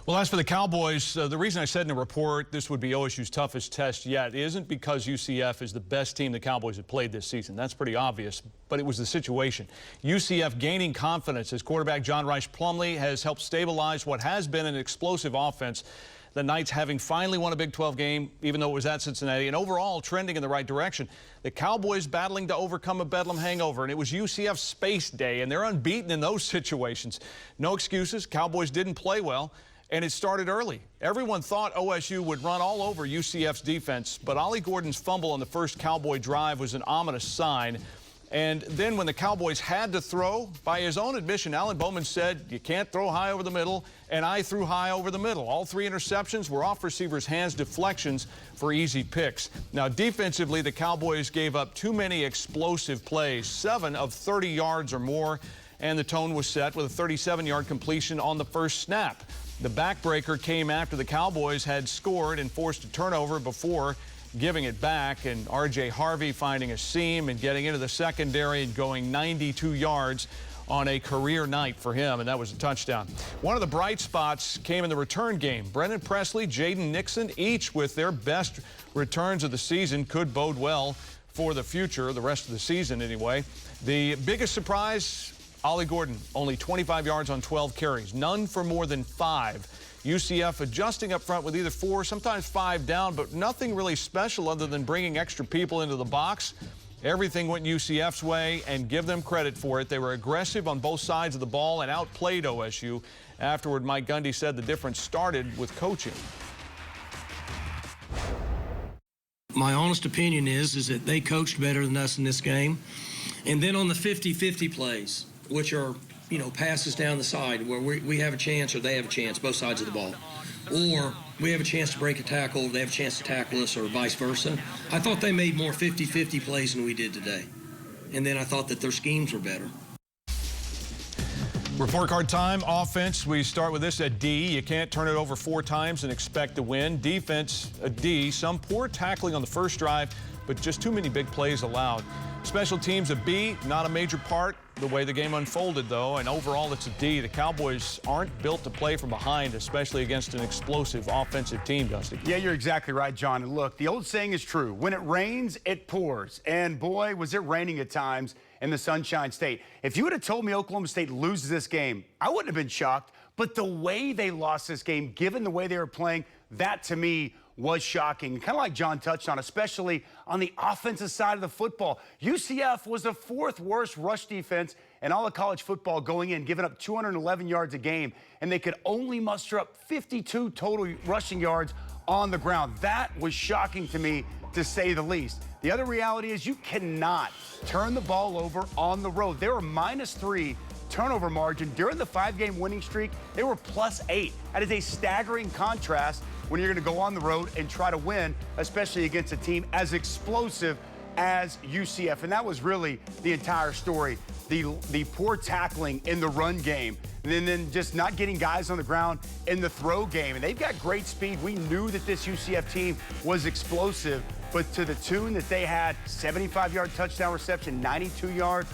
Well, as for the Cowboys, the reason I said in the report this would be OSU's toughest test yet isn't because UCF is the best team the Cowboys have played this season. That's pretty obvious, but it was the situation. UCF gaining confidence as quarterback John Rice Plumlee has helped stabilize what has been an explosive offense. The Knights having finally won a Big 12 game, even though it was at Cincinnati, and overall trending in the right direction. The Cowboys battling to overcome a Bedlam hangover, and it was UCF Space Day, and they're unbeaten in those situations. No excuses. Cowboys didn't play well. And it started early. Everyone thought OSU would run all over UCF's defense, but Ollie Gordon's fumble on the first Cowboy drive was an ominous sign. And then when the Cowboys had to throw, by his own admission, Alan Bowman said, you can't throw high over the middle, and I threw high over the middle. All three interceptions were off receivers' hands, deflections for easy picks. Now, defensively, the Cowboys gave up too many explosive plays, 7 of 30 yards or more, and the tone was set with a 37-yard completion on the first snap. The backbreaker came after the Cowboys had scored and forced a turnover before giving it back, and R.J. Harvey finding a seam and getting into the secondary and going 92 yards on a career night for him, and that was a touchdown. One of the bright spots came in the return game. Brennan Presley, Jaden Nixon, each with their best returns of the season, could bode well for the future, the rest of the season anyway. The biggest surprise, Ollie Gordon, only 25 yards on 12 carries, none for more than 5. UCF adjusting up front with either 4, sometimes 5 down, but nothing really special other than bringing extra people into the box. Everything went UCF's way, and give them credit for it. They were aggressive on both sides of the ball and outplayed OSU. Afterward, Mike Gundy said the difference started with coaching. My honest opinion is that they coached better than us in this game. And then on the 50-50 plays, which are, passes down the side where we have a chance or they have a chance, both sides of the ball. Or we have a chance to break a tackle, or they have a chance to tackle us, or vice versa. I thought they made more 50-50 plays than we did today. And then I thought that their schemes were better. Report card time. Offense, we start with this at D. You can't turn it over 4 times and expect to win. Defense, a D. Some poor tackling on the first drive, but just too many big plays allowed. Special teams, a B. Not a major part the way the game unfolded, though, and overall it's a D. The Cowboys aren't built to play from behind, especially against an explosive offensive team, Dusty. Yeah, you're exactly right, John. And look, the old saying is true. When it rains, it pours. And boy, was it raining at times in the Sunshine State. If you would have told me Oklahoma State loses this game, I wouldn't have been shocked. But the way they lost this game, given the way they were playing, that to me was shocking. Kind of like John touched on, especially on the offensive side of the football. UCF was the 4th worst rush defense in all of college football going in, giving up 211 yards a game, and they could only muster up 52 total rushing yards on the ground. That was shocking to me, to say the least. The other reality is you cannot turn the ball over on the road. They were -3 turnover margin during the 5-game winning streak. They were +8. That is a staggering contrast when you're going to go on the road and try to win, especially against a team as explosive as UCF. And that was really the entire story. The poor tackling in the run game, and then just not getting guys on the ground in the throw game. And they've got great speed. We knew that this UCF team was explosive, but to the tune that they had, 75-yard touchdown reception, 92-yard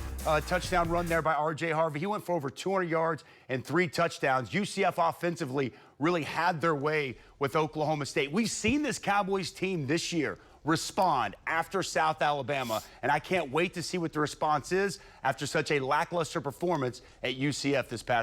touchdown run there by R.J. Harvey. He went for over 200 yards and 3 touchdowns. UCF offensively really had their way with Oklahoma State. We've seen this Cowboys team this year respond after South Alabama, and I can't wait to see what the response is after such a lackluster performance at UCF this past